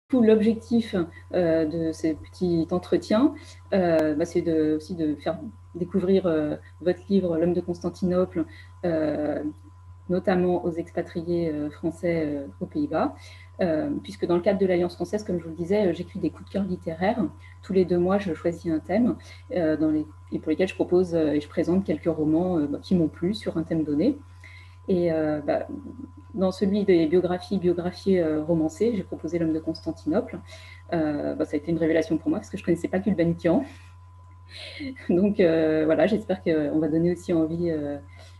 coup, l'objectif de ce petit entretien, c'est aussi de faire découvrir votre livre « L'homme de Constantinople », notamment aux expatriés français aux Pays-Bas, puisque dans le cadre de l'Alliance française, comme je vous le disais, j'écris des coups de cœur littéraires. Tous les 2 mois, je choisis un thème et pour lesquels je propose et je présente quelques romans qui m'ont plu sur un thème donné. Et dans celui des biographies romancées, j'ai proposé L'homme de Constantinople. Ça a été une révélation pour moi parce que je ne connaissais pas Gulbenkian. Donc voilà, j'espère qu'on va donner aussi envie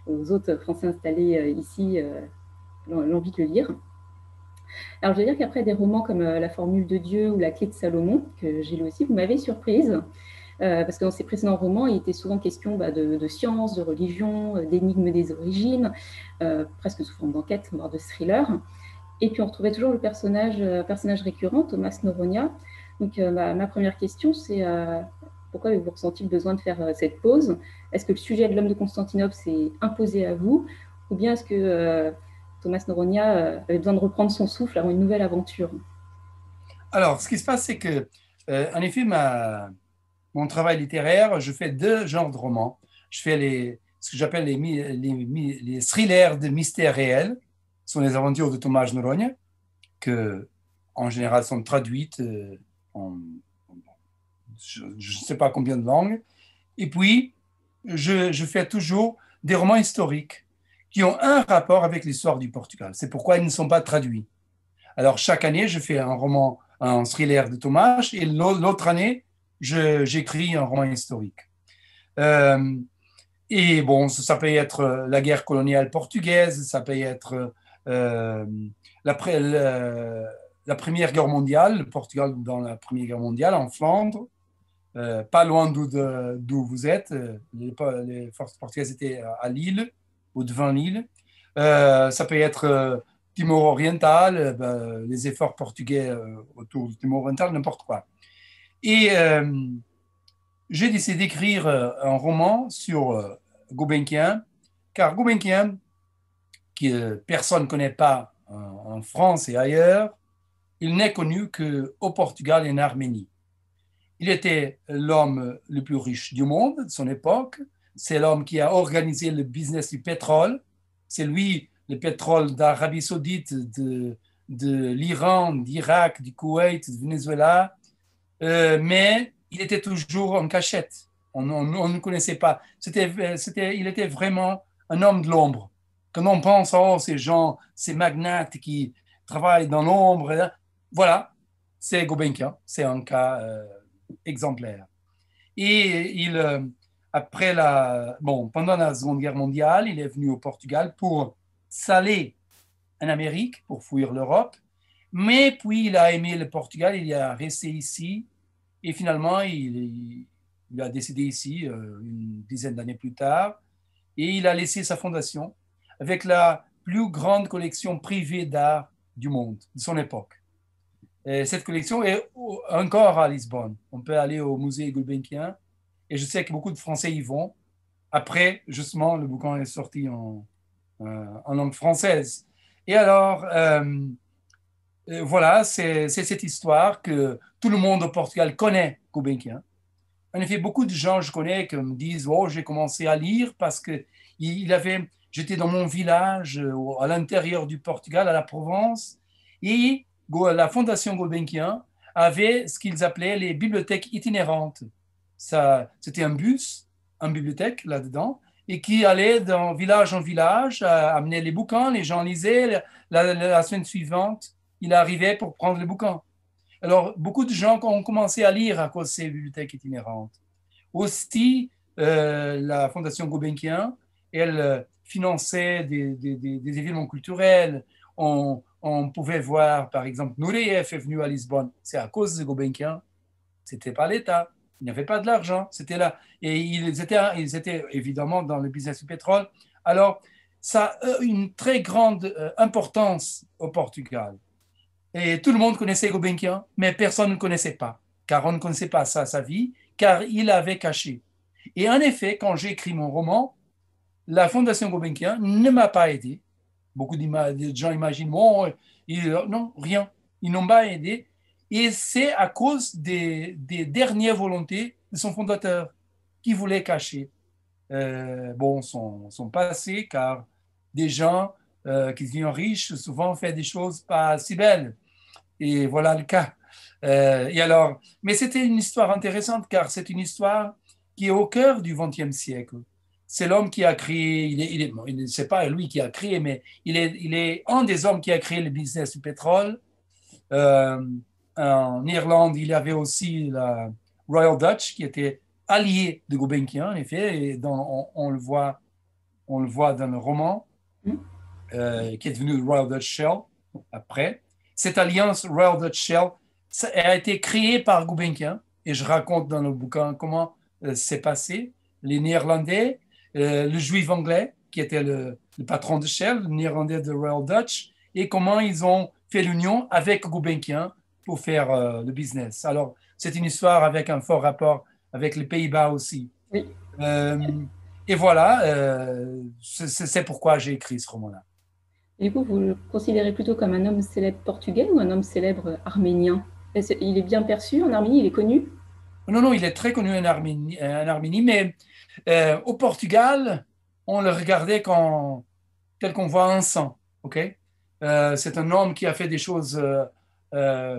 aux autres Français installés ici l'envie de le lire. Alors je vais dire qu'après des romans comme La Formule de Dieu ou La Clé de Salomon, que j'ai lu aussi, vous m'avez surprise. Parce que dans ses précédents romans, il était souvent question de science, de religion, d'énigmes des origines, presque sous forme d'enquête, voire de thriller. Et puis on retrouvait toujours le personnage récurrent, Thomas Noronia. Donc ma première question, c'est pourquoi avez-vous ressenti le besoin de faire cette pause? Est-ce que le sujet de l'homme de Constantinople s'est imposé à vous? Ou bien est-ce que Thomas Noronia avait besoin de reprendre son souffle avant une nouvelle aventure? Alors, ce qui se passe, c'est que, en effet, mon travail littéraire, je fais 2 genres de romans. Je fais ce que j'appelle les thrillers de mystère réel. Ce sont les aventures de Tomás Noronha, que, en général, sont traduites en je ne sais pas combien de langues. Et puis, je fais toujours des romans historiques qui ont un rapport avec l'histoire du Portugal. C'est pourquoi ils ne sont pas traduits. Alors, chaque année, je fais un roman, un thriller de Tomás, et l'autre année, j'écris un roman historique. Et bon, ça peut être la guerre coloniale portugaise, ça peut être la Première Guerre mondiale, le Portugal dans la Première Guerre mondiale, en Flandre, pas loin d'où vous êtes. Les forces portugaises étaient à Lille, ou devant Lille. Ça peut être Timor oriental, les efforts portugais autour du Timor oriental, n'importe quoi. Et j'ai décidé d'écrire un roman sur Gulbenkian, car Gulbenkian, que personne ne connaît pas en France et ailleurs, il n'est connu qu'au Portugal et en Arménie. Il était l'homme le plus riche du monde de son époque. C'est l'homme qui a organisé le business du pétrole. C'est lui, le pétrole d'Arabie Saoudite, de l'Iran, d'Irak, du Koweït, du Venezuela. Mais il était toujours en cachette. On ne connaissait pas. Il était vraiment un homme de l'ombre. Quand on pense, oh, ces gens, ces magnates qui travaillent dans l'ombre, voilà, c'est Gulbenkian. C'est un cas exemplaire. Et pendant la Seconde Guerre mondiale, il est venu au Portugal pour s'aller en Amérique, pour fuir l'Europe. Mais puis, il a aimé le Portugal, il est resté ici. Et finalement, il a décédé ici une dizaine d'années plus tard. Et il a laissé sa fondation avec la plus grande collection privée d'art du monde, de son époque. Et cette collection est encore à Lisbonne. On peut aller au musée Gulbenkian. Et je sais que beaucoup de Français y vont. Après, justement, le bouquin est sorti en langue française. Et alors, voilà, c'est cette histoire que tout le monde au Portugal connaît, Gulbenkian. En effet, beaucoup de gens je connais qui me disent « Oh, j'ai commencé à lire parce que j'étais dans mon village à l'intérieur du Portugal, à la Provence, et la Fondation Gulbenkian avait ce qu'ils appelaient les bibliothèques itinérantes. C'était un bus, une bibliothèque là-dedans, et qui allait d'un village en village, amener les bouquins, les gens lisaient, la semaine suivante, il arrivait pour prendre les bouquins. Alors, beaucoup de gens ont commencé à lire à cause de ces bibliothèques itinérantes. Aussi, la Fondation Gulbenkian, elle finançait des événements culturels. On pouvait voir, par exemple, Nureyev est venu à Lisbonne. C'est à cause de Gulbenkian. C'était pas l'État. Il n'y avait pas de l'argent. C'était là. Et ils étaient évidemment dans le business du pétrole. Alors, ça a une très grande importance au Portugal. Et tout le monde connaissait Gulbenkian, mais personne ne connaissait pas, car on ne connaissait pas sa vie, car il avait caché. Et en effet, quand j'ai écrit mon roman, la Fondation Gulbenkian ne m'a pas aidé. Beaucoup de gens imaginent, bon, non, rien. Ils n'ont pas aidé. Et c'est à cause des dernières volontés de son fondateur qui voulait cacher bon, son passé, car des gens qui deviennent riches souvent font des choses pas si belles. Et voilà le cas. Et alors, mais c'était une histoire intéressante car c'est une histoire qui est au cœur du XXe siècle. C'est l'homme qui a créé, c'est pas lui qui a créé, mais il est un des hommes qui a créé le business du pétrole. Euh, En Irlande, il y avait aussi la Royal Dutch qui était allié de Gulbenkian, en effet, et on le voit dans le roman Mhm. qui est devenu Royal Dutch Shell après. Cette alliance Royal Dutch Shell ça a été créée par Gulbenkian et je raconte dans le bouquin comment c'est passé. Les Néerlandais, le juif anglais qui était le patron de Shell, le néerlandais de Royal Dutch, et comment ils ont fait l'union avec Gulbenkian pour faire le business. Alors, c'est une histoire avec un fort rapport avec les Pays-Bas aussi. Oui. Euh, et voilà, c'est pourquoi j'ai écrit ce roman-là. Et du coup, vous le considérez plutôt comme un homme célèbre portugais ou un homme célèbre arménien? Il est bien perçu en Arménie, il est connu? Non, non, il est très connu en Arménie, mais au Portugal, on le regardait tel qu'on voit un sang. Ok. C'est un homme qui a fait des choses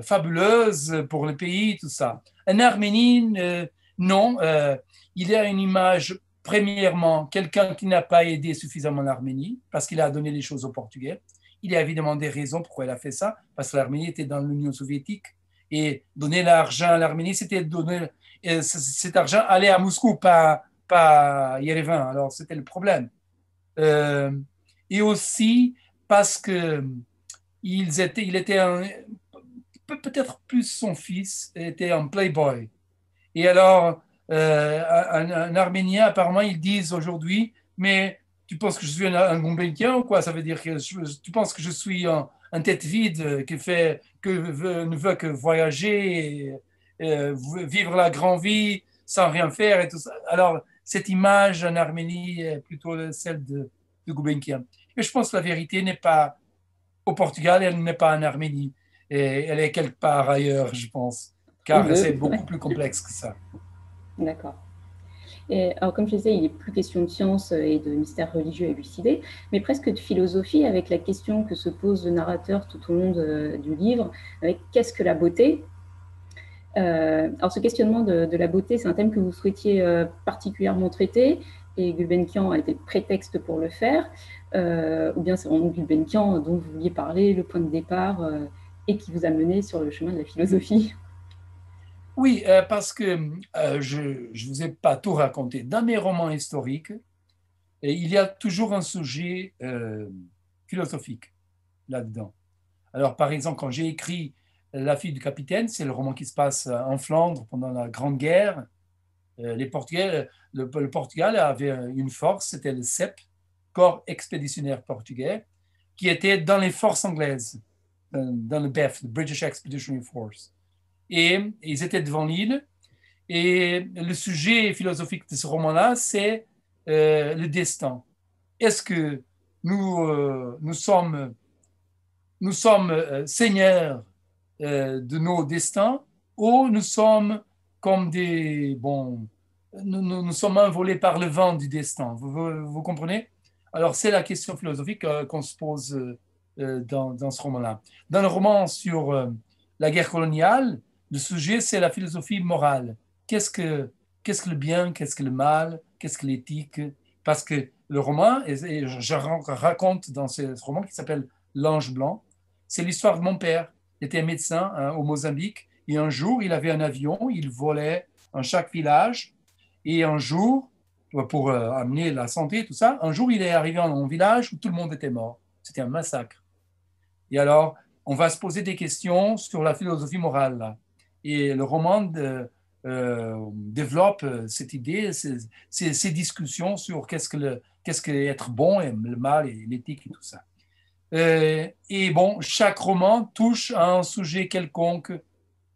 fabuleuses pour le pays, tout ça. En Arménie, non. Il a une image, premièrement, quelqu'un qui n'a pas aidé suffisamment l'Arménie, parce qu'il a donné les choses aux Portugais. Il y a évidemment des raisons pourquoi il a fait ça, parce que l'Arménie était dans l'Union soviétique. Et donner l'argent à l'Arménie, c'était donner cet argent allait à Moscou, pas à Yerevan. Alors, c'était le problème. Euh, et aussi parce que il était peut-être plus son fils était un playboy. Et alors, un Arménien, apparemment, ils disent aujourd'hui, mais tu penses que je suis un Gulbenkian ou quoi? Ça veut dire que tu penses que je suis un tête vide ne veut que voyager, vivre la grande vie sans rien faire et tout ça. Alors, cette image en Arménie est plutôt celle de Gulbenkian. Et je pense que la vérité n'est pas au Portugal, elle n'est pas en Arménie. Et elle est quelque part ailleurs, je pense, Ou car c'est deux, beaucoup ouais. plus complexe que ça. D'accord. Et alors, comme je disais, il n'est plus question de science et de mystères religieux élucidés, mais presque de philosophie avec la question que se pose le narrateur tout au long du livre, avec qu'est-ce que la beauté? Alors, ce questionnement de la beauté, c'est un thème que vous souhaitiez particulièrement traiter, et Gulbenkian a été le prétexte pour le faire, ou bien c'est vraiment Gulbenkian dont vous vouliez parler, le point de départ, et qui vous a mené sur le chemin de la philosophie? Oui, parce que je ne vous ai pas tout raconté. Dans mes romans historiques, il y a toujours un sujet philosophique là-dedans. Alors, par exemple, quand j'ai écrit La fille du capitaine, c'est le roman qui se passe en Flandre pendant la Grande Guerre. Les Portugais, le Portugal avait une force, c'était le CEP, Corps expéditionnaire portugais, qui était dans les forces anglaises, dans le BEF, le British Expeditionary Force. Et ils étaient devant l'île. Et le sujet philosophique de ce roman-là, c'est le destin. Est-ce que nous sommes seigneurs de nos destins ou nous sommes comme nous sommes envolés par le vent du destin. Vous comprenez? Alors, c'est la question philosophique qu'on se pose dans ce roman-là. Dans le roman sur la guerre coloniale, le sujet, c'est la philosophie morale. Qu'est-ce que, qu'est-ce que le bien, qu'est-ce que le mal, qu'est-ce que l'éthique? Parce que le roman, et je raconte dans ce roman qui s'appelle L'Ange Blanc, c'est l'histoire de mon père. Il était médecin hein, au Mozambique et un jour, il avait un avion, il volait dans chaque village et un jour, pour amener la santé, tout ça, un jour, il est arrivé dans un village où tout le monde était mort. C'était un massacre. Et alors, on va se poser des questions sur la philosophie morale. Là. Et le roman développe cette idée, ces discussions sur qu'est-ce que être bon et le mal et l'éthique et tout ça. Et bon, chaque roman touche à un sujet quelconque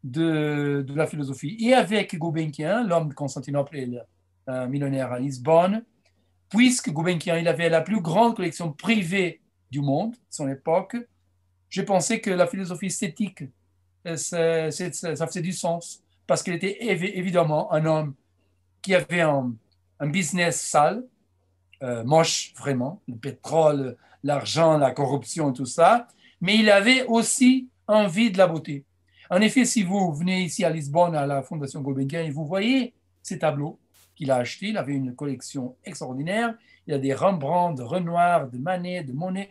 de la philosophie. Et avec Gulbenkian, l'homme de Constantinople et le millionnaire à Lisbonne, puisque Gulbenkian il avait la plus grande collection privée du monde, de son époque, j'ai pensé que la philosophie esthétique ça faisait du sens, parce qu'il était évidemment un homme qui avait un business sale, moche vraiment, le pétrole, l'argent, la corruption, tout ça, mais il avait aussi envie de la beauté. En effet, si vous venez ici à Lisbonne, à la Fondation Gulbenkian, et vous voyez ces tableaux qu'il a achetés, il avait une collection extraordinaire, il y a des Rembrandt, de Renoir, de Manet, de Monet,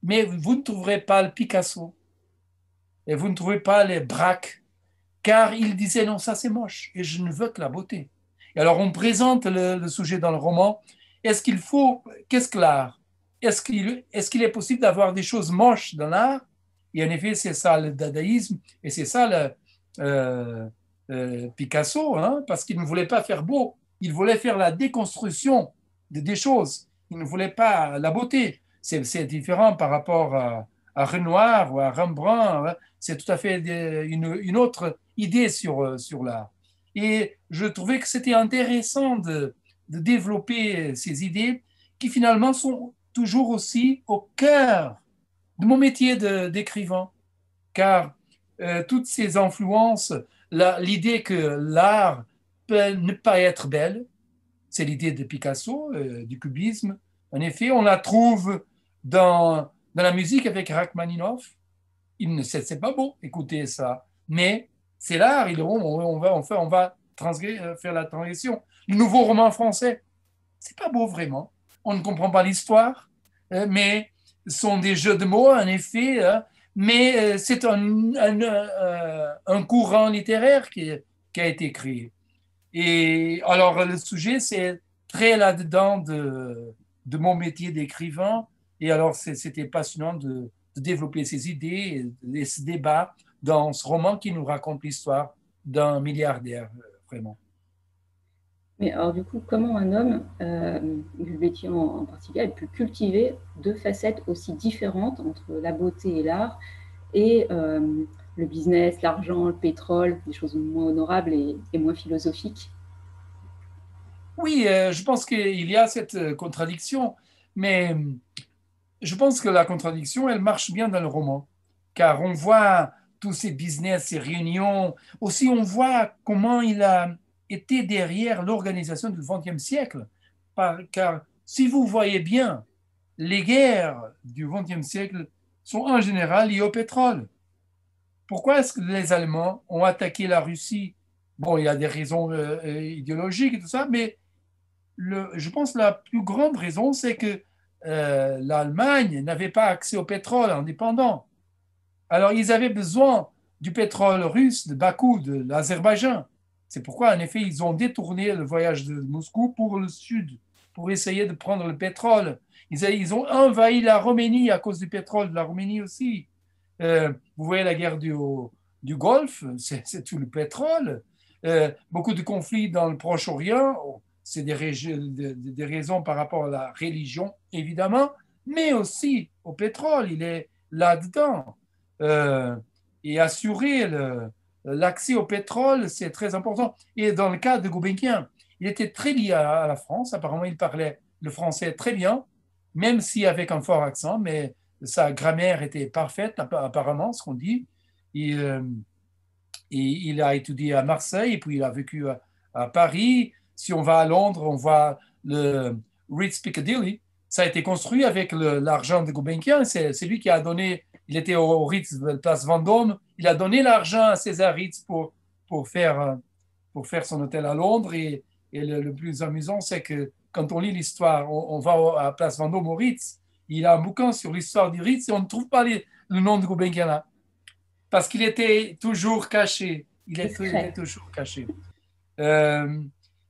mais vous ne trouverez pas le Picasso, et vous ne trouvez pas les Braque, car il disait non, ça c'est moche, et je ne veux que la beauté. Et alors on présente le sujet dans le roman. Qu'est-ce que l'art? Est-ce qu'il est possible d'avoir des choses moches dans l'art? Et en effet, c'est ça le dadaïsme, et c'est ça Picasso, hein, parce qu'il ne voulait pas faire beau, il voulait faire la déconstruction des choses, il ne voulait pas la beauté. C'est différent par rapport à Renoir ou à Rembrandt, hein. C'est tout à fait une autre idée sur l'art. Et je trouvais que c'était intéressant de développer ces idées qui finalement sont toujours aussi au cœur de mon métier d'écrivain, car toutes ces influences, l'idée que l'art peut ne pas être belle, c'est l'idée de Picasso, du cubisme. En effet, on la trouve dans la musique avec Rachmaninoff. C'est pas beau, écoutez ça, mais c'est l'art, on va faire la transition. Le nouveau roman français, c'est pas beau vraiment. On ne comprend pas l'histoire, mais ce sont des jeux de mots, en effet, hein, mais c'est un courant littéraire qui a été créé. Et alors, le sujet, c'est très là-dedans de mon métier d'écrivain. Et alors, c'était passionnant de développer ces idées et ce débat dans ce roman qui nous raconte l'histoire d'un milliardaire, vraiment. Mais alors du coup, comment un homme, Gulbenkian en particulier, a pu cultiver deux facettes aussi différentes entre la beauté et l'art, et le business, l'argent, le pétrole, des choses moins honorables et moins philosophiques? Oui, je pense qu'il y a cette contradiction, mais je pense que la contradiction, elle marche bien dans le roman, car on voit tous ces business, ces réunions. Aussi, on voit comment il a été derrière l'organisation du XXe siècle. Car si vous voyez bien, les guerres du XXe siècle sont en général liées au pétrole. Pourquoi est-ce que les Allemands ont attaqué la Russie? Bon, il y a des raisons idéologiques et tout ça, mais je pense que la plus grande raison, c'est que l'Allemagne n'avait pas accès au pétrole indépendant. Alors, ils avaient besoin du pétrole russe, de Bakou, de l'Azerbaïdjan. C'est pourquoi, en effet, ils ont détourné le voyage de Moscou pour le sud, pour essayer de prendre le pétrole. Ils ont envahi la Roménie à cause du pétrole de la Roménie aussi. Vous voyez la guerre du Golfe, c'est tout le pétrole. Beaucoup de conflits dans le Proche-Orient, c'est des raisons par rapport à la religion, évidemment, mais aussi au pétrole, il est là-dedans. Euh, et assurer l'accès au pétrole, c'est très important. Et dans le cas de Gulbenkian, il était très lié à la France. Apparemment, il parlait le français très bien, même si avec un fort accent, mais sa grammaire était parfaite, apparemment, ce qu'on dit. Et, il a étudié à Marseille, et puis il a vécu à Paris. Si on va à Londres, on voit le Ritz Piccadilly. Ça a été construit avec l'argent de Gulbenkian. C'est lui qui a donné, il était au Ritz Place Vendôme, il a donné l'argent à César Ritz pour faire, pour faire son hôtel à Londres. Et le plus amusant, c'est que quand on lit l'histoire, on va à Place Vendôme au Ritz, il a un bouquin sur l'histoire du Ritz et on ne trouve pas le nom de Gulbenkian là, parce qu'il était toujours caché. Il est Discret. toujours caché. Euh,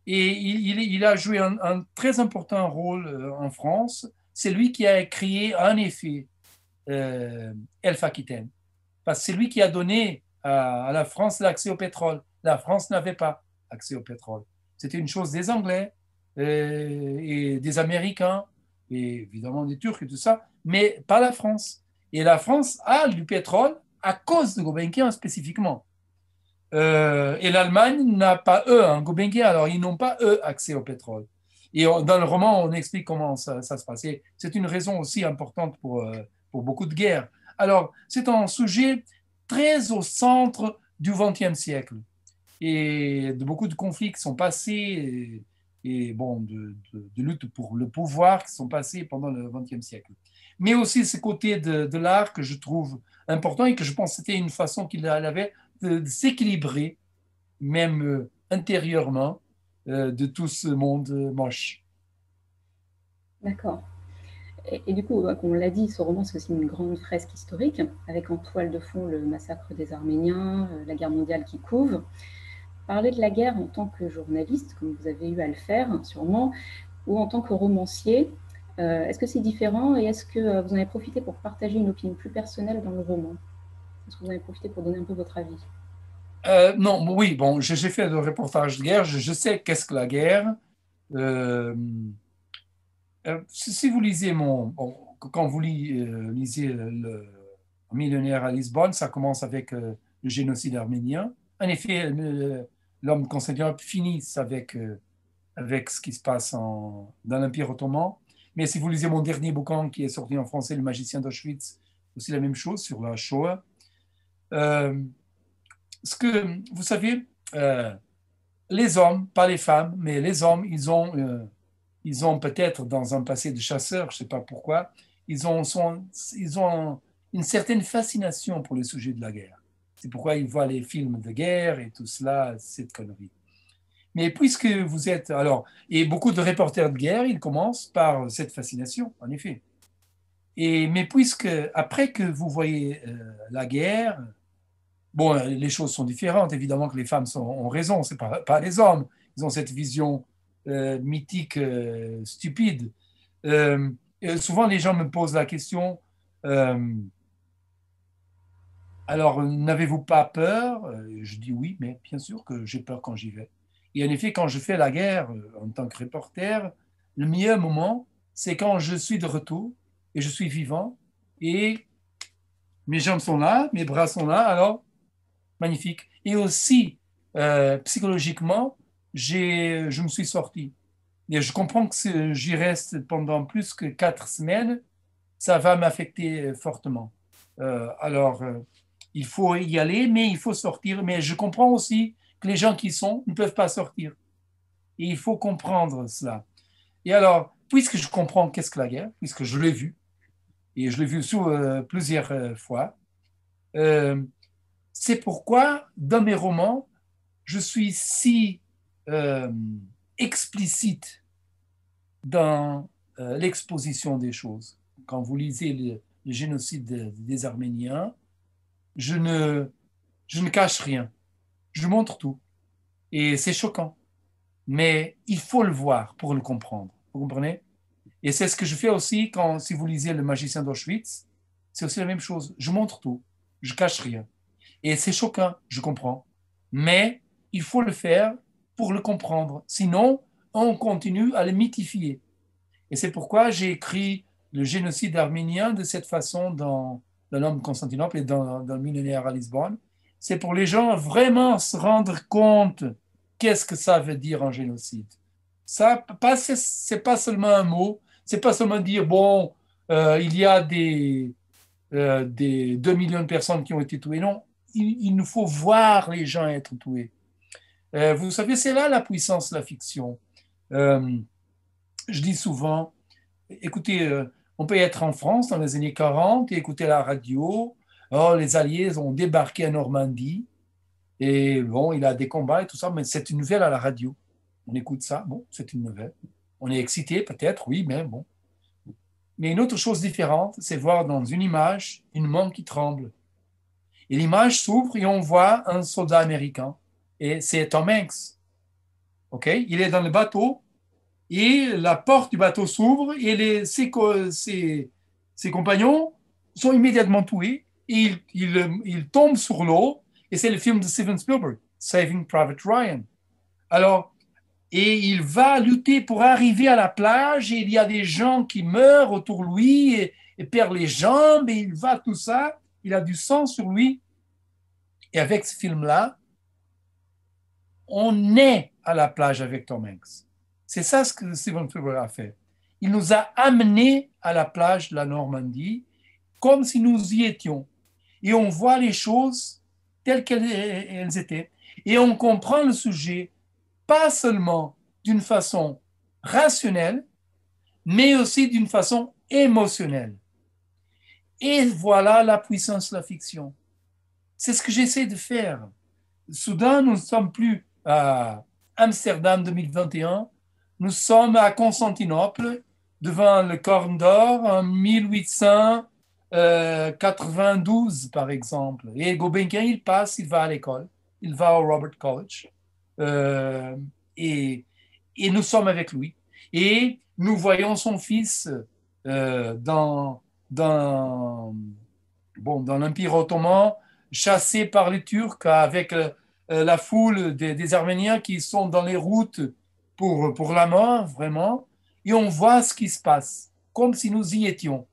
et il a joué un très important rôle en France. C'est lui qui a créé en effet Elf Aquitaine. Parce que c'est lui qui a donné à la France l'accès au pétrole. La France n'avait pas accès au pétrole. C'était une chose des Anglais et des Américains, et évidemment des Turcs et tout ça, mais pas la France. Et la France a du pétrole à cause de Gulbenkian spécifiquement. Et l'Allemagne n'a pas, eux, un Gulbenkian, alors ils n'ont pas, eux, accès au pétrole. Et dans le roman, on explique comment ça se passe. C'est une raison aussi importante pour beaucoup de guerres. Alors, c'est un sujet très au centre du XXe siècle. Et de beaucoup de conflits qui sont passés, et bon, de lutte pour le pouvoir qui sont passés pendant le XXe siècle. Mais aussi ce côté de l'art que je trouve important et que je pense que c'était une façon qu'il avait de s'équilibrer, même intérieurement, de tout ce monde moche. D'accord. Et du coup, comme on l'a dit, ce roman, c'est aussi une grande fresque historique, avec en toile de fond le massacre des Arméniens, la guerre mondiale qui couve. Parler de la guerre en tant que journaliste, comme vous avez eu à le faire, sûrement, ou en tant que romancier, est-ce que c'est différent et est-ce que vous en avez profité pour partager une opinion plus personnelle dans le roman? Est-ce que vous en avez profité pour donner un peu votre avis? Non, oui, bon, j'ai fait de reportages de guerre, je sais qu'est-ce que la guerre. Euh, si vous lisez quand vous lisez le Millionnaire à Lisbonne, ça commence avec le génocide arménien. En effet, l'homme de Constantinople finit avec ce qui se passe dans l'Empire ottoman. Mais si vous lisez mon dernier bouquin qui est sorti en français, Le magicien d'Auschwitz, aussi la même chose sur la Shoah. Euh, Ce que vous savez, les hommes, pas les femmes, mais les hommes, ils ont peut-être dans un passé de chasseurs, je ne sais pas pourquoi, ils ont une certaine fascination pour le sujet de la guerre. C'est pourquoi ils voient les films de guerre et tout cela, cette connerie. Mais puisque vous êtes, alors, et beaucoup de reporters de guerre, ils commencent par cette fascination, en effet. Mais puisque, après que vous voyez la guerre, bon, les choses sont différentes. Évidemment que les femmes ont raison, ce n'est pas les hommes. Ils ont cette vision mythique stupide. Euh, Souvent, les gens me posent la question, euh, alors, n'avez-vous pas peur? Je dis oui, mais bien sûr que j'ai peur quand j'y vais. Et en effet, quand je fais la guerre en tant que reporter, le meilleur moment, c'est quand je suis de retour et je suis vivant et mes jambes sont là, mes bras sont là, alors magnifique. Et aussi, psychologiquement, je me suis sorti. Et je comprends que si j'y reste pendant plus que 4 semaines, ça va m'affecter fortement. Alors, il faut y aller, mais il faut sortir. Mais je comprends aussi que les gens qui sont ne peuvent pas sortir. Et il faut comprendre cela. Et alors, puisque je comprends qu'est-ce que la guerre, puisque je l'ai vu, et je l'ai vu sous plusieurs fois, euh, c'est pourquoi, dans mes romans, je suis si euh, explicite dans l'exposition des choses. Quand vous lisez le génocide des Arméniens, je ne, je ne cache rien. Je montre tout. Et c'est choquant. Mais il faut le voir pour le comprendre. Vous comprenez? Et c'est ce que je fais aussi si vous lisez Le magicien d'Auschwitz. C'est aussi la même chose. Je montre tout. Je cache rien. Et c'est choquant, je comprends. Mais il faut le faire pour le comprendre. Sinon, on continue à le mythifier. Et c'est pourquoi j'ai écrit le génocide arménien de cette façon dans L'homme de Constantinople et dans Le millénaire à Lisbonne. C'est pour les gens vraiment se rendre compte qu'est-ce que ça veut dire un génocide. Ça, c'est pas seulement un mot, c'est pas seulement dire, bon, il y a des 2 millions de personnes qui ont été tuées. Non, il nous faut voir les gens être tués. Vous savez, c'est là la puissance de la fiction. Euh, je dis souvent, écoutez, on peut être en France dans les années 40 et écouter la radio. Oh, les Alliés ont débarqué à Normandie et bon, il y a des combats et tout ça, mais c'est une nouvelle à la radio. On écoute ça, bon, c'est une nouvelle. On est excité peut-être, oui, mais bon. Mais une autre chose différente, c'est voir dans une image une main qui tremble. Et l'image s'ouvre et on voit un soldat américain. Et c'est Tom Hanks. OK? Il est dans le bateau et la porte du bateau s'ouvre et ses compagnons sont immédiatement tués et il tombe sur l'eau et c'est le film de Steven Spielberg, Saving Private Ryan. Alors, et il va lutter pour arriver à la plage et il y a des gens qui meurent autour de lui et perd les jambes et il va tout ça, il a du sang sur lui. Et avec ce film-là, on est à la plage avec Tom Hanks. C'est ça ce que Steven Spielberg a fait. Il nous a amenés à la plage de la Normandie comme si nous y étions. et on voit les choses telles qu'elles étaient. Et on comprend le sujet pas seulement d'une façon rationnelle, mais aussi d'une façon émotionnelle. Et voilà la puissance de la fiction. C'est ce que j'essaie de faire. Soudain, nous ne sommes plus à Amsterdam 2021, nous sommes à Constantinople, devant le Corne d'Or en 1892, par exemple. Et Gulbenkian, il passe, il va à l'école, il va au Robert College, euh, et, et nous sommes avec lui. Et nous voyons son fils dans l'Empire ottoman, chassé par les Turcs avec la foule des Arméniens qui sont dans les routes pour la mort, vraiment. Et on voit ce qui se passe, comme si nous y étions.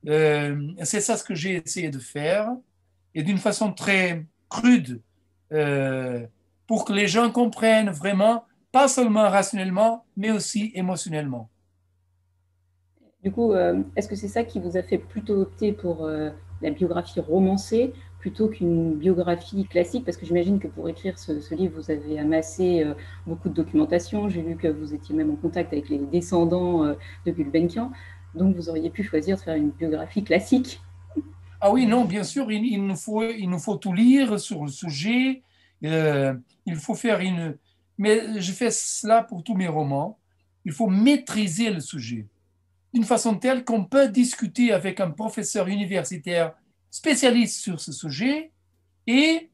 C'est ça ce que j'ai essayé de faire, et d'une façon très crude, euh, pour que les gens comprennent vraiment, pas seulement rationnellement, mais aussi émotionnellement. Du coup, est-ce que c'est ça qui vous a fait plutôt opter pour la biographie romancée plutôt qu'une biographie classique? Parce que j'imagine que pour écrire ce livre, vous avez amassé beaucoup de documentation. J'ai lu que vous étiez même en contact avec les descendants de Gulbenkian. Donc, vous auriez pu choisir de faire une biographie classique. Ah oui, non, bien sûr, il nous faut tout lire sur le sujet. Il faut faire une... Mais je fais cela pour tous mes romans. Il faut maîtriser le sujet d'une façon telle qu'on peut discuter avec un professeur universitaire spécialiste sur ce sujet et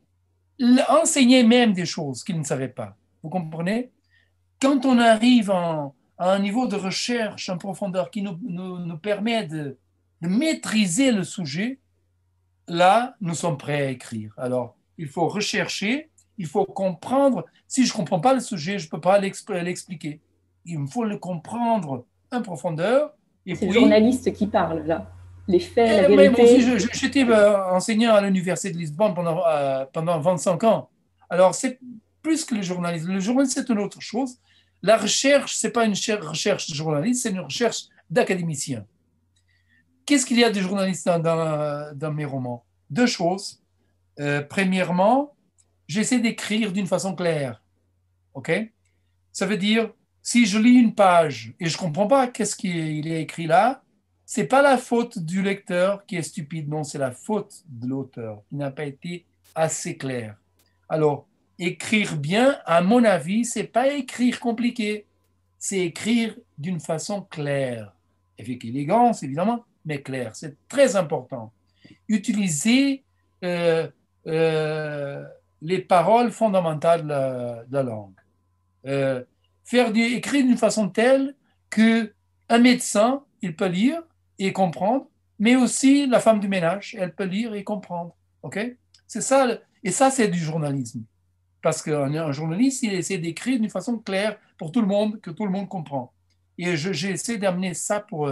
enseigner même des choses qu'il ne savait pas. Vous comprenez? Quand on arrive à un niveau de recherche en profondeur qui nous permet de maîtriser le sujet, là, nous sommes prêts à écrire. Alors, il faut rechercher, il faut comprendre. Si je ne comprends pas le sujet, je ne peux pas l'expliquer. Il me faut le comprendre en profondeur. Et C'est le puis, journaliste qui parle, là. Les faits, la mais moi aussi, vérité. j'étais enseignant à l'Université de Lisbonne pendant 25 ans. Alors, c'est plus que le journalisme. Le journalisme, c'est une autre chose. La recherche, ce n'est pas une recherche de journaliste, c'est une recherche d'académicien. Qu'est-ce qu'il y a de journaliste dans mes romans? Deux choses. Premièrement, j'essaie d'écrire d'une façon claire. OK? Ça veut dire, si je lis une page et je ne comprends pas qu'est-ce qu'il est écrit là, c'est pas la faute du lecteur qui est stupide, non, c'est la faute de l'auteur qui n'a pas été assez clair. Alors, écrire bien, à mon avis, c'est pas écrire compliqué, c'est écrire d'une façon claire, avec élégance évidemment, mais claire. C'est très important. Utiliser euh, euh, les paroles fondamentales de la langue. Euh, écrire d'une façon telle que un médecin, il peut lire et comprendre, mais aussi la femme du ménage, elle peut lire et comprendre. OK? C'est ça, et ça, c'est du journalisme. Parce qu'un journaliste, il essaie d'écrire d'une façon claire pour tout le monde, que tout le monde comprend. Et j'ai essayé d'amener ça pour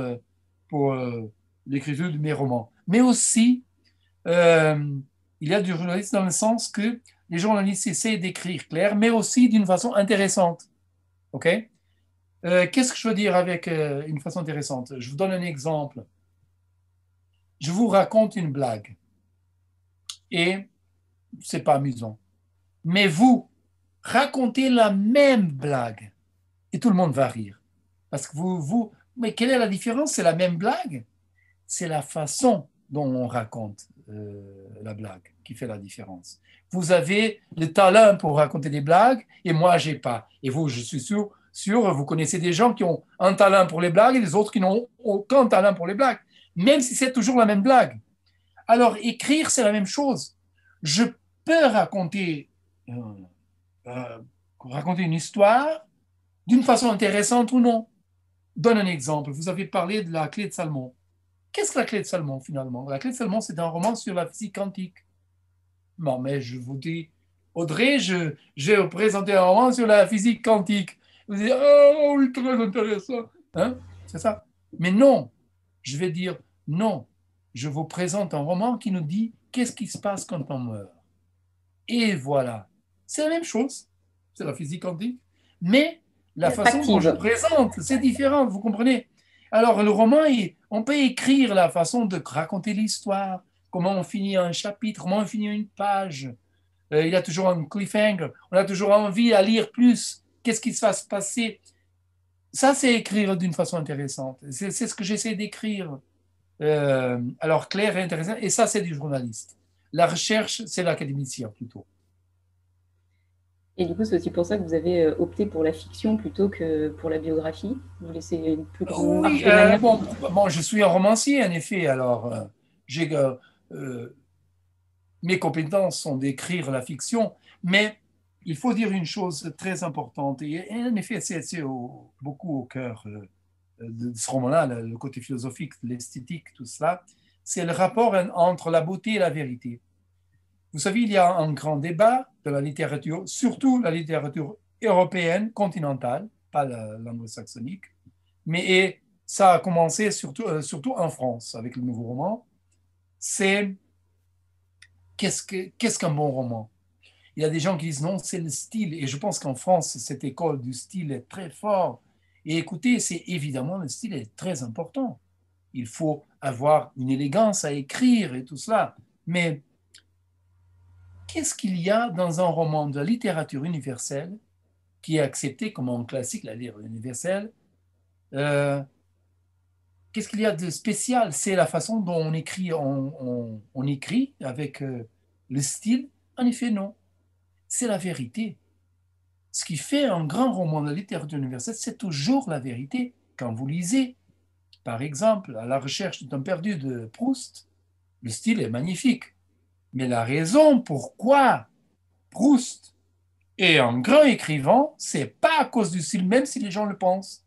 l'écriture de mes romans. Mais aussi, euh, il y a du journalisme dans le sens que les journalistes essaient d'écrire clair, mais aussi d'une façon intéressante. OK? Qu'est-ce que je veux dire avec une façon intéressante? Je vous donne un exemple. Je vous raconte une blague et c'est pas amusant. Mais vous racontez la même blague et tout le monde va rire. Parce que mais quelle est la différence? C'est la même blague. C'est la façon dont on raconte la blague qui fait la différence. Vous avez le talent pour raconter des blagues et moi, j'ai pas. Et vous, je suis sûr, vous connaissez des gens qui ont un talent pour les blagues et des autres qui n'ont aucun talent pour les blagues, même si c'est toujours la même blague. Alors, écrire, c'est la même chose. Je peux euh, euh, raconter une histoire d'une façon intéressante ou non. Donne un exemple. Vous avez parlé de la clé de Salomon. Qu'est-ce que la clé de Salomon finalement? La clé de Salomon, c'est un roman sur la physique quantique. Non, mais je vous dis, Audrey, j'ai présenté un roman sur la physique quantique. Vous dites, oh oui, très intéressant. Hein? C'est ça. Mais non, je vais dire non. Je vous présente un roman qui nous dit qu'est-ce qui se passe quand on meurt. Et voilà. C'est la même chose. C'est la physique quantique. Mais la façon dont je Attractive. présente, c'est différent, vous comprenez? Alors, le roman, on peut écrire la façon de raconter l'histoire, comment on finit un chapitre, comment on finit une page. Il y a toujours un cliffhanger, on a toujours envie à lire plus. Qu'est-ce qui va se passer? Ça, c'est écrire d'une façon intéressante. C'est ce que j'essaie d'écrire. Alors, clair et intéressant. Et ça, c'est du journaliste. La recherche, c'est l'académicien plutôt. Et du coup, c'est aussi pour ça que vous avez opté pour la fiction plutôt que pour la biographie. Vous laissez une plus grande marge Oui, de manœuvre. bon, je suis un romancier, en effet. Alors, j'ai, mes compétences sont d'écrire la fiction, mais il faut dire une chose très importante. Et en effet, c'est beaucoup au cœur de ce roman-là, le côté philosophique, l'esthétique, tout cela. C'est le rapport entre la beauté et la vérité. Vous savez, il y a un grand débat de la littérature, surtout la littérature européenne, continentale, pas l'anglo-saxonique, mais et ça a commencé surtout en France avec le nouveau roman. C'est qu'est-ce qu'un bon roman? Il y a des gens qui disent non, c'est le style. Et je pense qu'en France, cette école du style est très forte. Et écoutez, c'est évidemment, le style est très important. Il faut avoir une élégance à écrire et tout cela. Mais qu'est-ce qu'il y a dans un roman de littérature universelle qui est accepté comme un classique, la littérature universelle? euh, Qu'est-ce qu'il y a de spécial? C'est la façon dont on écrit, on écrit avec le style. En effet, non. C'est la vérité. Ce qui fait un grand roman de littérature universelle, c'est toujours la vérité. Quand vous lisez, par exemple, À la recherche du temps perdu de Proust, le style est magnifique. Mais la raison pourquoi Proust est un grand écrivain, c'est pas à cause du style, même si les gens le pensent.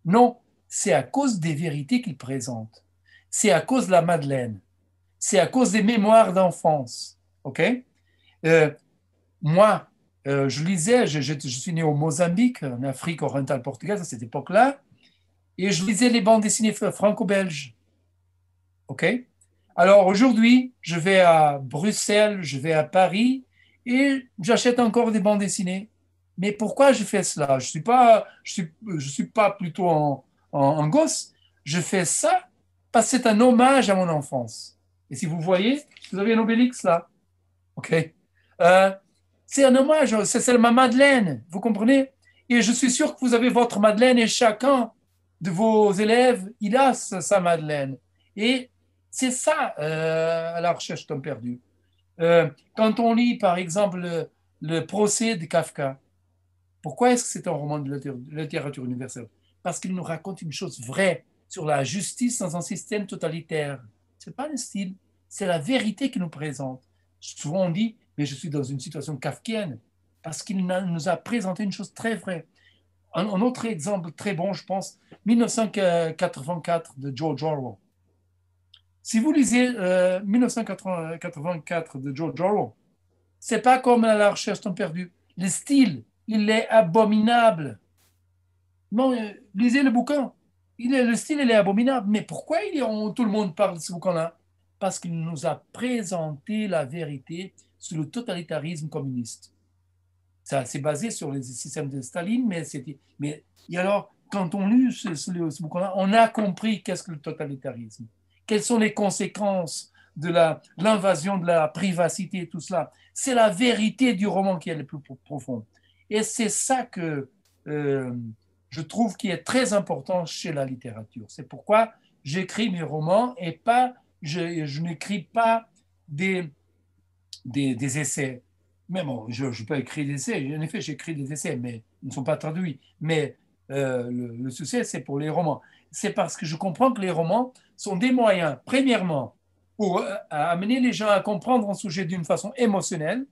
Non, c'est à cause des vérités qu'il présente. C'est à cause de la Madeleine. C'est à cause des mémoires d'enfance. OK? Euh, Moi, je lisais, je suis né au Mozambique, en Afrique orientale portugaise à cette époque-là, et je lisais les bandes dessinées franco-belges. OK? Alors aujourd'hui, je vais à Bruxelles, je vais à Paris, et j'achète encore des bandes dessinées. Mais pourquoi je fais cela? Je suis pas plutôt en gosse. Je fais ça parce que c'est un hommage à mon enfance. Et si vous voyez, vous avez un obélix là. OK? Euh, c'est un hommage, c'est ma Madeleine, vous comprenez? Et je suis sûr que vous avez votre Madeleine et chacun de vos élèves, il a sa Madeleine. Et c'est ça, à la recherche d'un perdu. Quand on lit, par exemple, le procès de Kafka, pourquoi est-ce que c'est un roman de littérature universelle? Parce qu'il nous raconte une chose vraie sur la justice dans un système totalitaire. Ce n'est pas le style, c'est la vérité qu'il nous présente. Souvent on dit, mais je suis dans une situation kafkienne, parce qu'il nous a présenté une chose très vraie. Un autre exemple très bon, je pense, 1984 de George Orwell. Si vous lisez 1984 de George Orwell, c'est pas comme La recherche temps perdu. Le style, il est abominable. Non, lisez le bouquin. Le style, il est abominable. Mais pourquoi tout le monde parle de ce bouquin-là? Parce qu'il nous a présenté la vérité sur le totalitarisme communiste. Ça, c'est basé sur les systèmes de Staline, mais et alors, quand on lit ce bouquin-là, on a compris qu'est-ce que le totalitarisme. Quelles sont les conséquences de l'invasion de la privacité et tout cela. C'est la vérité du roman qui est le plus profond. Et c'est ça que je trouve qui est très important chez la littérature. C'est pourquoi j'écris mes romans et pas, je n'écris pas des essais. Mais bon, je peux écrire des essais. En effet, j'écris des essais, mais ils ne sont pas traduits. Mais le succès, c'est pour les romans. C'est parce que je comprends que les romans sont des moyens, premièrement, pour amener les gens à comprendre un sujet d'une façon émotionnelle.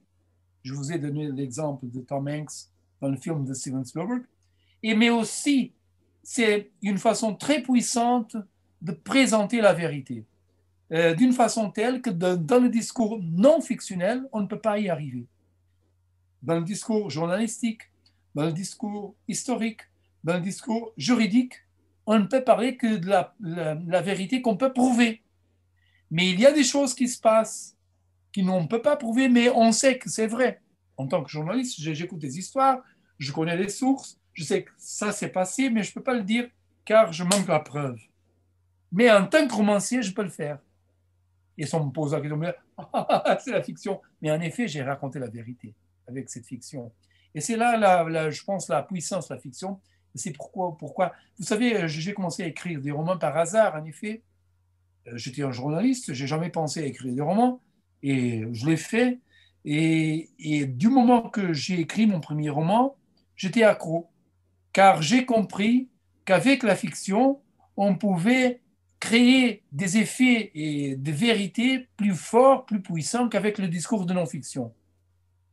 Je vous ai donné l'exemple de Tom Hanks dans le film de Steven Spielberg. Mais aussi, c'est une façon très puissante de présenter la vérité. D'une façon telle que dans le discours non fictionnel, on ne peut pas y arriver. Dans le discours journalistique, dans le discours historique, dans le discours juridique, on ne peut parler que de la vérité qu'on peut prouver. Mais il y a des choses qui se passent qu'on ne peut pas prouver, mais on sait que c'est vrai. En tant que journaliste, j'écoute des histoires, je connais les sources, je sais que ça s'est passé, mais je ne peux pas le dire car je manque la preuve. Mais en tant que romancier, je peux le faire. Et si on me pose la question, c'est la fiction. Mais en effet, j'ai raconté la vérité avec cette fiction. Et c'est là, je pense, la puissance de la fiction. C'est pourquoi. Vous savez, j'ai commencé à écrire des romans par hasard, en effet. J'étais un journaliste, j'ai jamais pensé à écrire des romans. Et je l'ai fait. Et du moment que j'ai écrit mon premier roman, j'étais accro. Car j'ai compris qu'avec la fiction, on pouvait créer des effets et des vérités plus forts, plus puissants qu'avec le discours de non-fiction,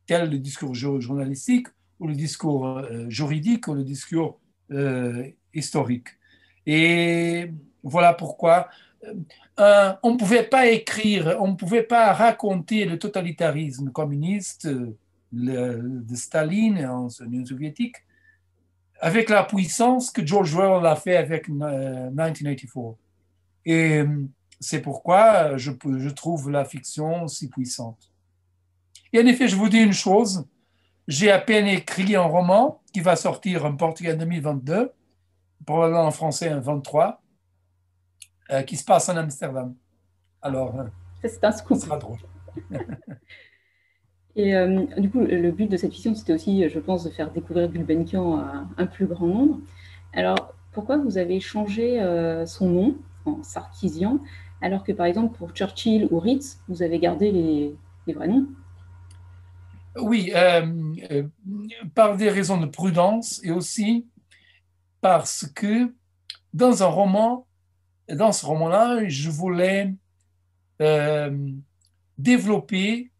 tel le discours journalistique ou le discours juridique ou le discours historique. Et voilà pourquoi on ne pouvait pas écrire, on ne pouvait pas raconter le totalitarisme communiste de Staline en Union soviétique avec la puissance que George Orwell a fait avec 1984. Et c'est pourquoi je trouve la fiction si puissante. Et en effet, je vous dis une chose, j'ai à peine écrit un roman qui va sortir en portugais en 2022, probablement en français en 23, qui se passe en Amsterdam. Alors, c'est un scoop. Ça sera drôle. Et du coup, le but de cette fiction, c'était aussi, je pense, de faire découvrir Gulbenkian à un plus grand nombre. Alors, pourquoi vous avez changé son nom en Sarkisian, alors que, par exemple, pour Churchill ou Ritz, vous avez gardé les vrais noms? Oui, par des raisons de prudence et aussi parce que dans ce roman-là, je voulais développer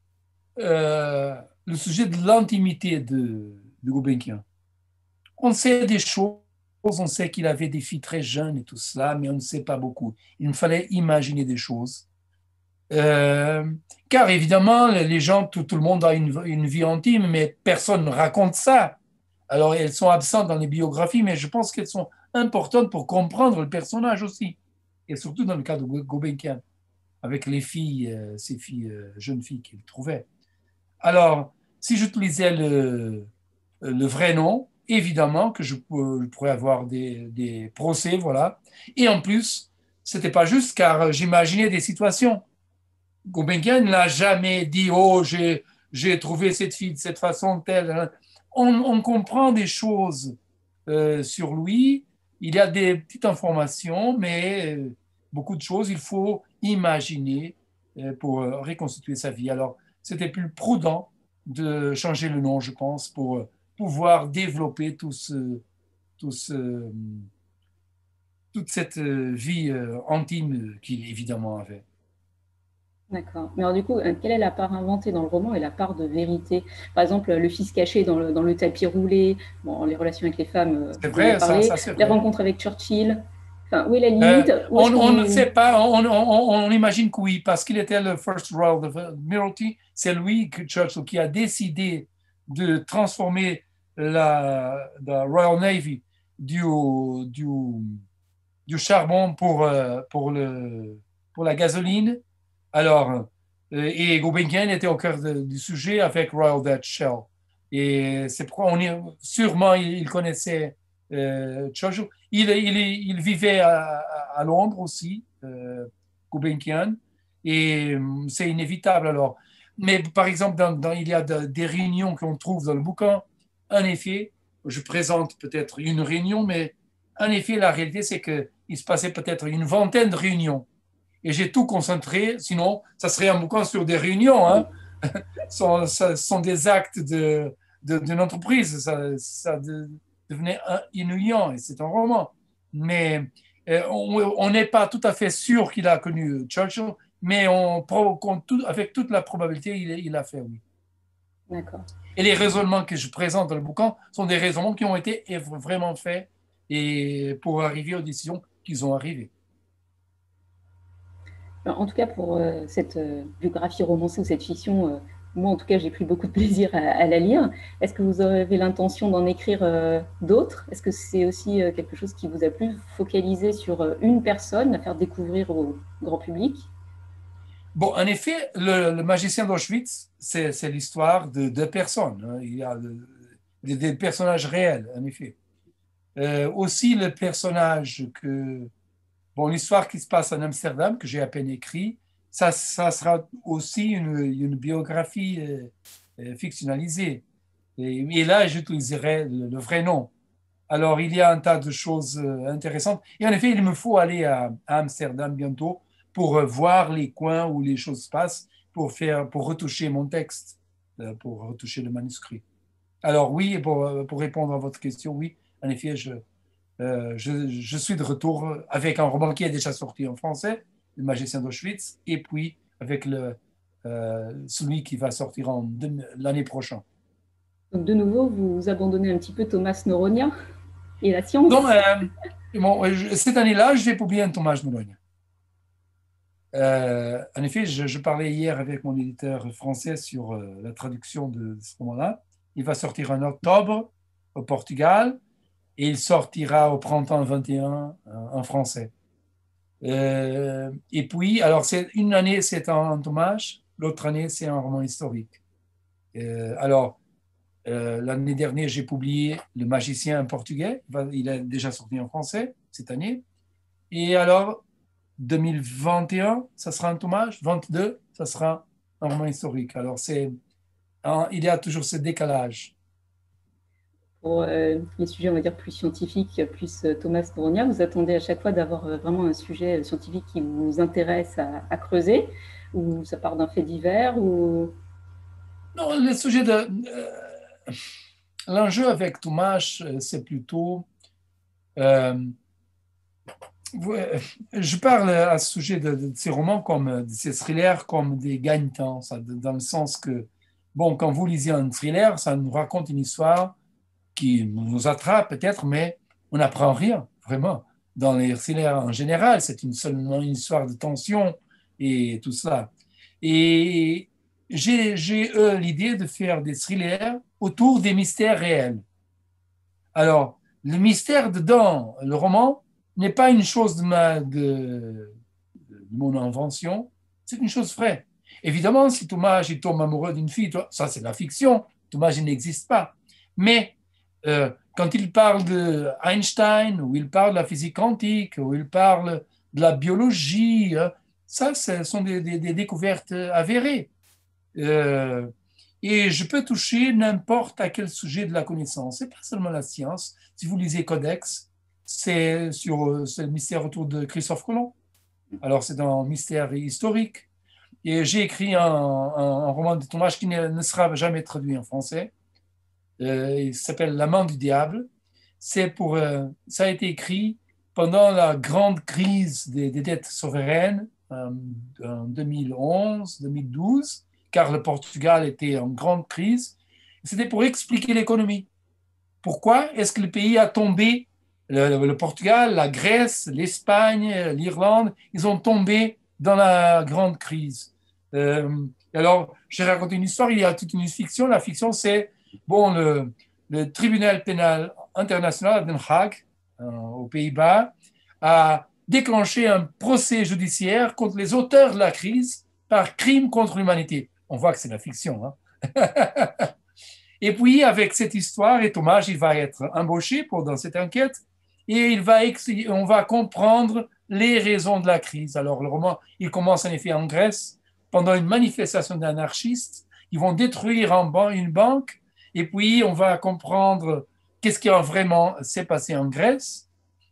le sujet de l'intimité de Gulbenkian. On sait des choses, on sait qu'il avait des filles très jeunes et tout cela, mais on ne sait pas beaucoup. Il me fallait imaginer des choses. Car évidemment, les gens, tout le monde a une vie intime, mais personne ne raconte ça. Alors, elles sont absentes dans les biographies, mais je pense qu'elles sont importantes pour comprendre le personnage aussi. Et surtout dans le cas de Gulbenkian, avec les filles, ces filles, jeunes filles qu'il trouvait. Alors, si j'utilisais le vrai nom, évidemment que je pourrais avoir des procès, voilà. Et en plus, c'était pas juste car j'imaginais des situations. Gulbenkian n'a jamais dit, oh, j'ai trouvé cette fille de cette façon telle. On comprend des choses sur lui. Il y a des petites informations, mais beaucoup de choses, il faut imaginer pour reconstituer sa vie. Alors, c'était plus prudent de changer le nom, je pense, pour pouvoir développer tout ce, toute cette vie intime qu'il évidemment avait. D'accord. Mais alors du coup, quelle est la part inventée dans le roman et la part de vérité? Par exemple, le fils caché dans le tapis roulé, bon, les relations avec les femmes, C'est vous en avez vrai, parlé, c'est les vrai. rencontres avec Churchill. Enfin, où est la limite? On ne sait pas, on imagine que oui, parce qu'il était le First Royal Admiralty, c'est lui, Churchill, qui a décidé de transformer la Royal Navy du, du, du charbon pour la gasoline. Alors, et Gulbenkian était au cœur du sujet avec Royal Dutch Shell. Et c'est pourquoi sûrement il connaissait Churchill. Il vivait à Londres aussi, Gulbenkian, et c'est inévitable alors. Mais par exemple, il y a des réunions qu'on trouve dans le bouquin. En effet, je présente peut-être une réunion, mais en effet, la réalité, c'est qu'il se passait peut-être une vingtaine de réunions. Et j'ai tout concentré, sinon, ça serait un bouquin sur des réunions. Hein. Ce sont des actes d'une entreprise. Ça devenait inouïant et c'est un roman. Mais on n'est pas tout à fait sûr qu'il a connu Churchill, mais avec toute la probabilité, il l'a fait, oui. D'accord. Et les raisonnements que je présente dans le bouquin sont des raisonnements qui ont été vraiment faits et pour arriver aux décisions qu'ils ont arrivées. En tout cas, pour cette biographie romancée ou cette fiction, moi, en tout cas, j'ai pris beaucoup de plaisir à la lire. Est-ce que vous avez l'intention d'en écrire d'autres? Est-ce que c'est aussi quelque chose qui vous a plu, focalisé sur une personne, à faire découvrir au grand public? Bon, en effet, le magicien d'Auschwitz, c'est l'histoire de deux personnes. Hein. Il y a des personnages réels, en effet. Aussi, le personnage bon, l'histoire qui se passe en Amsterdam, que j'ai à peine écrit, ça sera aussi une biographie fictionnalisée. Et là, j'utiliserai le vrai nom. Alors, il y a un tas de choses intéressantes. Et en effet, il me faut aller à Amsterdam bientôt pour voir les coins où les choses se passent, pour retoucher mon texte, pour retoucher le manuscrit. Alors oui, pour répondre à votre question, oui, en effet, je suis de retour avec un roman qui est déjà sorti en français, Le Magicien d'Auschwitz, et puis avec celui qui va sortir l'année prochaine. Donc de nouveau, vous abandonnez un petit peu Thomas Noronia et la science. Donc, cette année-là, je vais publier un Thomas Noronia. En effet, je parlais hier avec mon éditeur français sur la traduction de ce roman-là. Il va sortir en octobre au Portugal et il sortira au printemps 21 en français. Et puis, alors, une année, c'est un hommage, l'autre année, c'est un roman historique. Alors, l'année dernière, j'ai publié Le Magicien en portugais. Il est déjà sorti en français cette année. Et alors, 2021, ça sera un hommage. 22, ça sera un roman historique. Alors, il y a toujours ce décalage. Pour les sujets, on va dire, plus scientifiques, plus Thomas Noronia, vous attendez à chaque fois d'avoir vraiment un sujet scientifique qui vous intéresse à creuser, ou ça part d'un fait divers ou... Non, le sujet l'enjeu avec Thomas, c'est plutôt... je parle à ce sujet de ces romans, de ces thrillers, comme des gagne-temps, dans le sens que, bon, quand vous lisez un thriller, ça nous raconte une histoire qui nous attrape peut-être, mais on n'apprend rien, vraiment. Dans les thrillers en général, c'est seulement une histoire de tension et tout cela. Et j'ai l'idée de faire des thrillers autour des mystères réels. Alors, le mystère dedans, le roman, n'est pas une chose de mon invention, c'est une chose vraie. Évidemment, si Thomas il tombe amoureux d'une fille, ça c'est la fiction, Thomas il n'existe pas. Mais quand il parle d'Einstein, ou il parle de la physique quantique, ou il parle de la biologie, ça, ce sont des découvertes avérées. Et je peux toucher n'importe à quel sujet de la connaissance. Ce n'est pas seulement la science. Si vous lisez Codex, c'est le mystère autour de Christophe Colomb. Alors, c'est un mystère historique. Et j'ai écrit un roman de Thomas qui ne sera jamais traduit en français. Il s'appelle La main du diable. Ça a été écrit pendant la grande crise des dettes souveraines en 2011-2012, car le Portugal était en grande crise. C'était pour expliquer l'économie. Pourquoi est-ce que le pays a tombé, le Portugal, la Grèce, l'Espagne, l'Irlande, ils ont tombé dans la grande crise. Alors, j'ai raconté une histoire, il y a toute une fiction. La fiction, c'est le tribunal pénal international à Den Haag, aux Pays-Bas, a déclenché un procès judiciaire contre les auteurs de la crise par crime contre l'humanité. On voit que c'est la fiction. Hein. Et puis, avec cette histoire, et Thomas, il va être embauché dans cette enquête et on va comprendre les raisons de la crise. Alors, le roman, il commence en effet en Grèce, pendant une manifestation d'anarchistes. Ils vont détruire une banque et puis on va comprendre qu'est-ce qui a vraiment s'est passé en Grèce.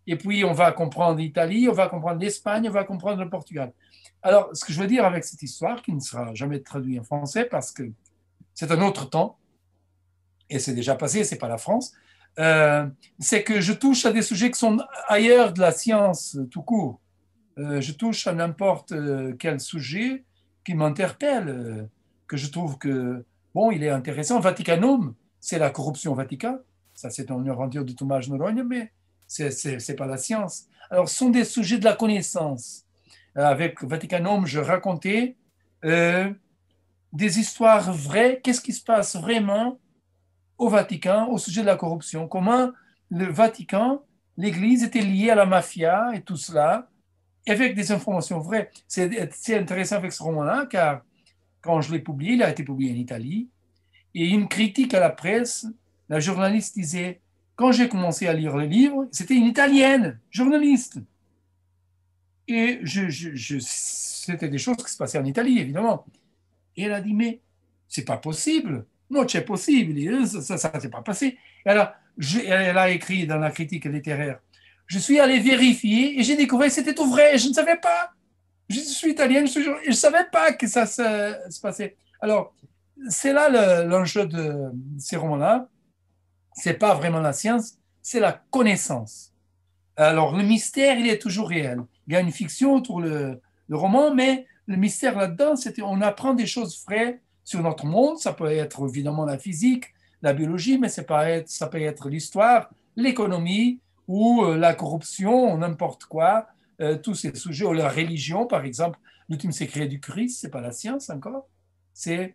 Et puis, on va comprendre l'Italie, on va comprendre l'Espagne, on va comprendre le Portugal. Alors, ce que je veux dire avec cette histoire, qui ne sera jamais traduite en français parce que c'est un autre temps, et c'est déjà passé, c'est pas la France, c'est que je touche à des sujets qui sont ailleurs de la science tout court. Je touche à n'importe quel sujet qui m'interpelle, que je trouve que, bon, il est intéressant. Vaticanum, c'est la corruption au Vatican. Ça, c'est une aventure de Thomas Noronia, mais c'est pas la science. Alors, ce sont des sujets de la connaissance. Avec Vaticanum, je racontais des histoires vraies. Qu'est-ce qui se passe vraiment au Vatican au sujet de la corruption? Comment le Vatican, l'Église était liée à la mafia et tout cela, avec des informations vraies. C'est intéressant avec ce roman-là, car quand je l'ai publié, il a été publié en Italie, et une critique à la presse, la journaliste disait, quand j'ai commencé à lire le livre, c'était une Italienne, journaliste. Et c'était des choses qui se passaient en Italie, évidemment. Et elle a dit, mais c'est pas possible. Non, c'est possible. Et ça s'est pas passé. Et alors, elle a écrit dans la critique littéraire, je suis allé vérifier et j'ai découvert que c'était tout vrai. Je ne savais pas. Je suis italienne, je ne savais pas que ça se passait. Alors, c'est là l'enjeu de ces romans-là. C'est pas vraiment la science, c'est la connaissance. Alors, le mystère, il est toujours réel. Il y a une fiction autour le roman, mais le mystère là-dedans, c'est qu'on apprend des choses vraies sur notre monde. Ça peut être évidemment la physique, la biologie, mais ça peut être l'histoire, l'économie ou la corruption, ou n'importe quoi. Tous ces sujets, ou la religion, par exemple. L'ultime secret du Christ, c'est pas la science encore. C'est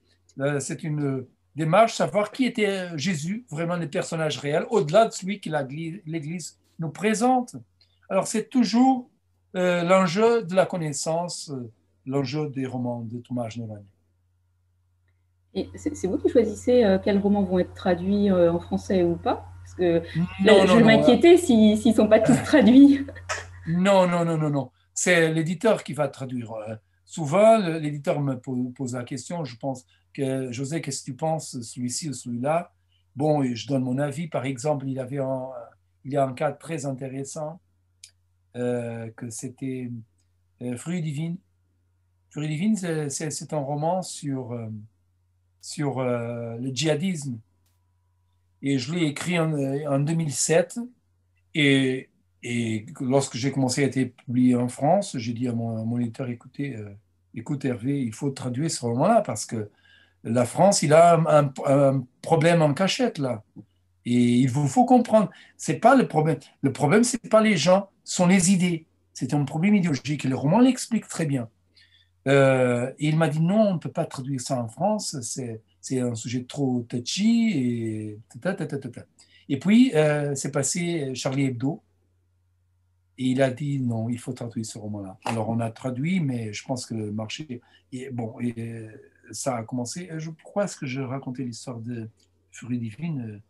une démarche, savoir qui était Jésus, vraiment le personnage réel, au-delà de celui que l'Église nous présente. Alors, c'est toujours l'enjeu de la connaissance, l'enjeu des romans de Thomas Neumann. Et c'est vous qui choisissez quels romans vont être traduits en français ou pas? Parce que Non, là, je non, non. m'inquiétais s'ils ne sont pas tous traduits. Non, non, non, non, non. C'est l'éditeur qui va traduire. Souvent, l'éditeur me pose la question. Je pense que, José, qu'est-ce que tu penses, celui-ci ou celui-là? Bon, et je donne mon avis. Par exemple, il y a un cas très intéressant que c'était Fruits divines. Fruits divines, c'est un roman sur le djihadisme. Et je l'ai écrit en 2007. Et lorsque j'ai commencé à être publié en France, j'ai dit à mon éditeur, écoute Hervé, il faut traduire ce roman-là parce que la France, il a un problème en cachette là. Et il vous faut comprendre, c'est pas le problème. Le problème, c'est pas les gens, ce sont les idées. C'est un problème idéologique. Et le roman l'explique très bien. Et il m'a dit non, on ne peut pas traduire ça en France, c'est un sujet trop touchy. Et puis, c'est passé Charlie Hebdo. Et il a dit non, il faut traduire ce roman-là. Alors on a traduit, mais je pense que le marché. Ça a commencé. Pourquoi est-ce que je racontais l'histoire de Furie divine?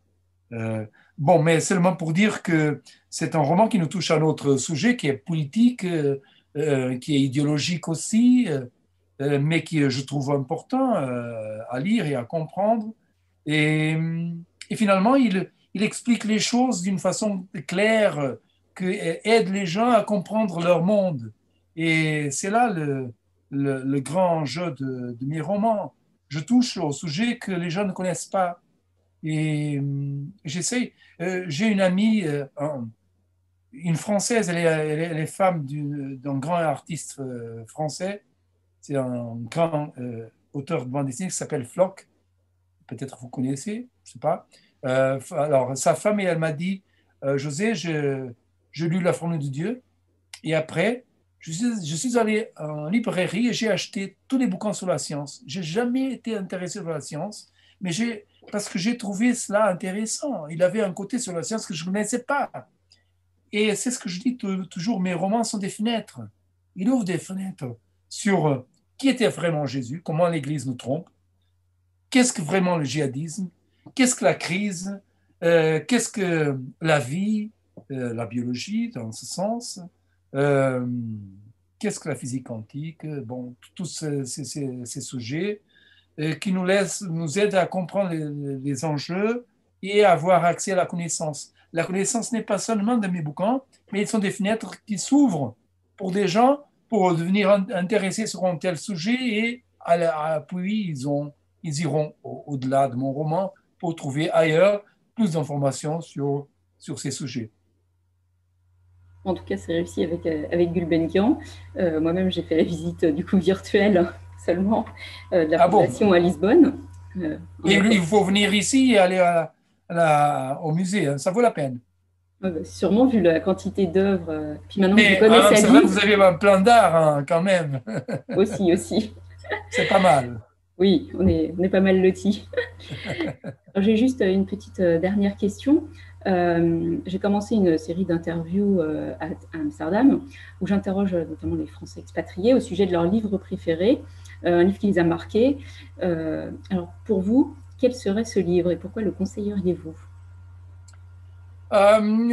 Bon, mais seulement pour dire que c'est un roman qui nous touche à notre sujet, qui est politique, qui est idéologique aussi, mais qui je trouve important à lire et à comprendre. Et, et finalement, il explique les choses d'une façon claire qui aide les gens à comprendre leur monde. Et c'est là le grand jeu de mes romans. Je touche au sujet que les gens ne connaissent pas. Et j'essaie. J'ai une amie, une Française, elle est femme d'un grand artiste français. C'est un grand auteur de bande dessinée qui s'appelle Floch. Peut-être vous connaissez, je ne sais pas. Alors, sa femme, elle m'a dit, José, j'ai lu La Formule de Dieu. Et après, je suis allé en librairie et j'ai acheté tous les bouquins sur la science. J'ai jamais été intéressé par la science, mais parce que j'ai trouvé cela intéressant. Il avait un côté sur la science que je ne connaissais pas. Et c'est ce que je dis toujours, mes romans sont des fenêtres. Ils ouvrent des fenêtres sur qui était vraiment Jésus, comment l'Église nous trompe, qu'est-ce que vraiment le djihadisme, qu'est-ce que la crise, qu'est-ce que la vie, la biologie dans ce sens, qu'est-ce que la physique quantique, bon, tous ces sujets qui nous aident à comprendre les enjeux et à avoir accès à la connaissance. La connaissance n'est pas seulement de mes bouquins, mais ils sont des fenêtres qui s'ouvrent pour des gens pour devenir intéressés sur un tel sujet et puis ils iront au-delà de mon roman pour trouver ailleurs plus d'informations sur ces sujets. En tout cas, c'est réussi avec Gulbenkian. Moi-même, j'ai fait la visite du coup virtuelle seulement de la fondation à Lisbonne. Et il faut venir ici et aller au musée, hein, ça vaut la peine. Sûrement vu la quantité d'œuvres. Puis maintenant que je connais sa vie. C'est vrai que vous avez un plan d'art hein, quand même. Aussi. C'est pas mal. Oui, on est pas mal lotis. J'ai juste une petite dernière question. J'ai commencé une série d'interviews à Amsterdam où j'interroge notamment les Français expatriés au sujet de leur livre préféré, un livre qui les a marqués. Alors pour vous, quel serait ce livre et pourquoi le conseilleriez-vous?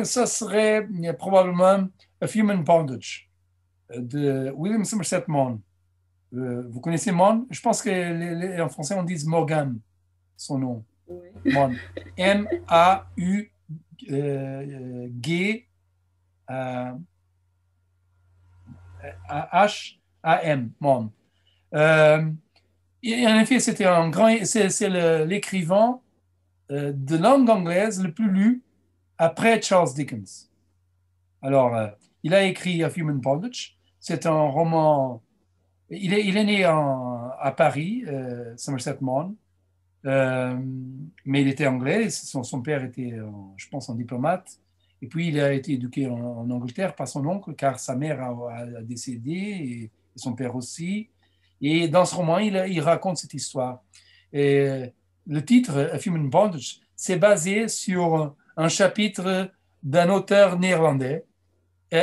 Ça serait probablement A Human Bondage. de William Somerset Maugham. Vous connaissez Maugham? Je pense qu'en français, on dit Morgan, son nom. Ouais. Maugham. M-A-U-G H-A-M. Maugham. Et en effet, c'était un grand, c'est l'écrivain de langue anglaise le plus lu après Charles Dickens. Alors, il a écrit A Human Bondage. C'est un roman. Il est né à Paris, Somerset Maugham, mais il était anglais. Son père était, je pense, un diplomate. Et puis, il a été éduqué en Angleterre par son oncle, car sa mère a décédé et son père aussi. Et dans ce roman, il raconte cette histoire. Et le titre, A Human Bondage, c'est basé sur un chapitre d'un auteur néerlandais,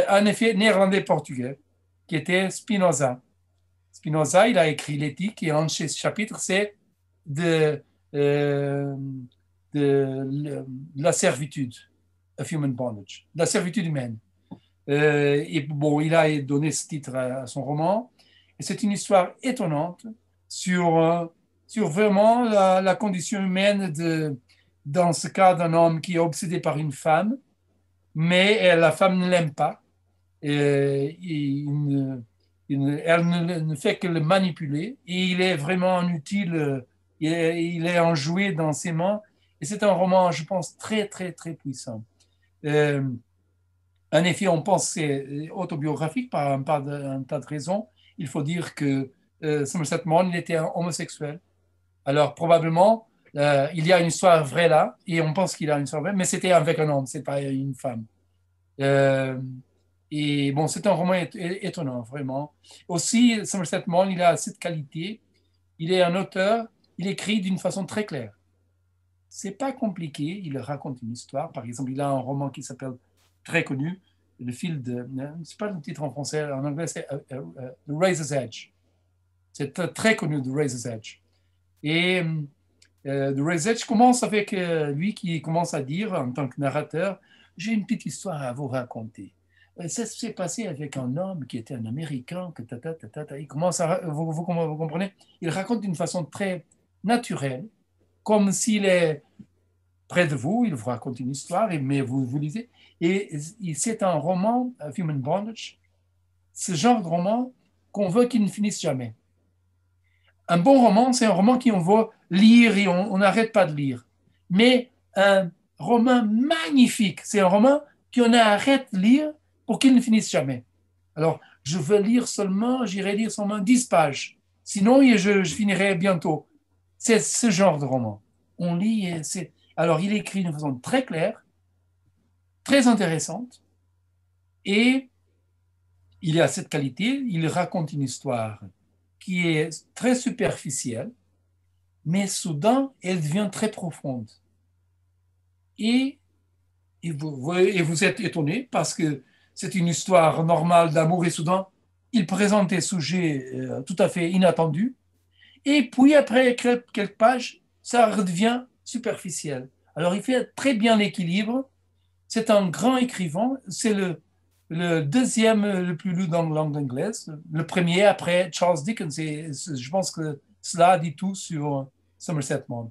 en effet néerlandais-portugais, qui était Spinoza. Spinoza, il a écrit l'éthique et un de ses chapitres, c'est de la servitude, A Human Bondage, de la servitude humaine. Et bon, il a donné ce titre à son roman. Et c'est une histoire étonnante sur vraiment la condition humaine dans ce cas d'un homme qui est obsédé par une femme, mais la femme ne l'aime pas. Elle ne fait que le manipuler et il est vraiment inutile, il est un jouet dans ses mains. Et c'est un roman, je pense, très, très, très puissant. En effet, on pense que c'est autobiographique par un tas de raisons. Il faut dire que Somerset Maugham, il était un homosexuel. Alors, probablement, il y a une histoire vraie là, et on pense qu'il a une histoire vraie, mais c'était avec un homme, c'est pas une femme. Et bon, c'est un roman étonnant, vraiment. Aussi, Somerset Maugham, il a cette qualité. Il est un auteur, il écrit d'une façon très claire. C'est pas compliqué, il raconte une histoire. Par exemple, il a un roman qui s'appelle, très connu, le fil de... C'est pas le titre en français, en anglais, c'est The Razor's Edge. C'est très connu, The Razor's Edge. Et The Razor's Edge commence avec lui qui commence à dire, en tant que narrateur, j'ai une petite histoire à vous raconter. Ça s'est passé avec un homme qui était un Américain, que il commence à, vous comprenez, il raconte d'une façon très naturelle, comme s'il est près de vous, il vous raconte une histoire, mais vous lisez. Et c'est un roman, Human Bondage, ce genre de roman qu'on veut qu'il ne finisse jamais. Un bon roman, c'est un roman qu'on veut lire et on n'arrête pas de lire. Mais un roman magnifique, c'est un roman qu'on arrête de lire pour qu'il ne finisse jamais. Alors, je veux lire seulement, j'irai lire seulement 10 pages. Sinon, je finirai bientôt. C'est ce genre de roman. On lit et c'est... Alors, il écrit d'une façon très claire, très intéressante, et il a cette qualité, il raconte une histoire qui est très superficielle, mais soudain, elle devient très profonde. Et vous êtes étonné parce que c'est une histoire normale d'amour et soudain, il présente des sujets tout à fait inattendus. Et puis, après quelques pages, ça redevient superficiel. Alors, il fait très bien l'équilibre. C'est un grand écrivain. C'est le deuxième le plus lu dans la langue anglaise. Le premier après Charles Dickens. Et je pense que cela dit tout sur Somerset Maugham.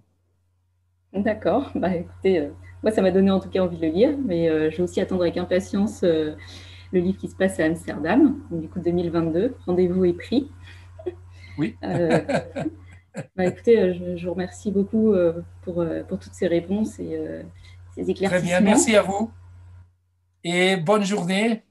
D'accord. Bah, écoutez, moi, ça m'a donné en tout cas envie de le lire, mais je vais aussi attendre avec impatience le livre qui se passe à Amsterdam, donc, du coup 2022. Rendez-vous est pris. Oui. Bah, écoutez, je vous remercie beaucoup pour toutes ces réponses et ces éclaircissements. Très bien, merci à vous et bonne journée.